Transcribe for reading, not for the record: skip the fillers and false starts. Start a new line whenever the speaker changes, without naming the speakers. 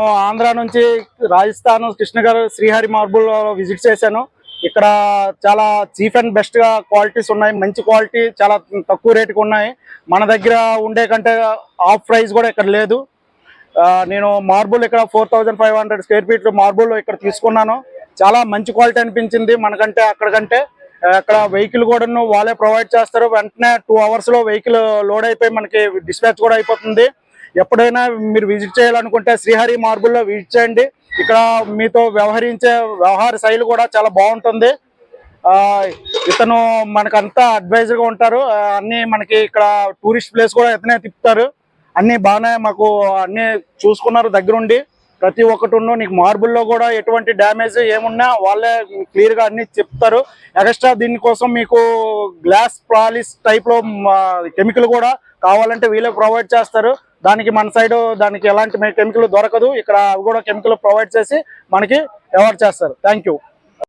ఆంధ్ర నుంచి Rajasthan కృష్ణగారు Srihari marble visit చేశాను. ఇక్కడ చాలా చీప్ అండ్ బెస్ట్ గా క్వాలిటీస్ ఉన్నాయి. మంచి క్వాలిటీ, చాలా తక్కువ రేటుకి ఉన్నాయి. మన దగ్గర ఉండే కంటే హాఫ్ ప్రైస్ కూడా ఇక్కడ లేదు. నేను మార్బుల్ ఇక్కడ 4500 స్క్వేర్ ఫీట్ మార్బుల్ ఇక్కడ తీసుకున్నాను. చాలా మంచి క్వాలిటీ అనిపించింది మనకంటే అక్కడికంటే. అక్కడ వెహికల్ కూడా వాళ్ళే ప్రొవైడ్ చేస్తారు. వెంటనే 2 hours లో వెహికల్ లోడ్ అయిపోయి మనకి డిస్పాచ్ కూడా అయిపోతుంది. ఎప్పుడైనా మీరు విజిట్ చేయాలనుకుంటే శ్రీహరి మార్బుల్లో విజిట్ చేయండి. ఇక్కడ మీతో వ్యవహార శైలి కూడా చాలా బాగుంటుంది. ఇతను మనకంతా అడ్వైజర్గా ఉంటారు. అన్నీ మనకి ఇక్కడ టూరిస్ట్ ప్లేస్ కూడా ఇతనే తిప్పుతారు. అన్నీ బాగానే మాకు అన్నీ చూసుకున్నారు దగ్గరుండి. ప్రతి ఒక్కటి నీకు మార్బుల్లో కూడా ఎటువంటి డ్యామేజ్ ఏమున్నా వాళ్ళే క్లియర్గా అన్ని చెప్తారు. ఎక్స్ట్రా దీనికోసం మీకు గ్లాస్ పాలిష్ టైప్లో కెమికల్ కూడా కావాలంటే వీళ్ళే ప్రొవైడ్ చేస్తారు. దానికి మన సైడ్ దానికి ఎలాంటి కెమికల్ దొరకదు. ఇక్కడ అవి కూడా కెమికల్ ప్రొవైడ్ చేసి మనకి అవార్డ్ చేస్తారు. Thank you.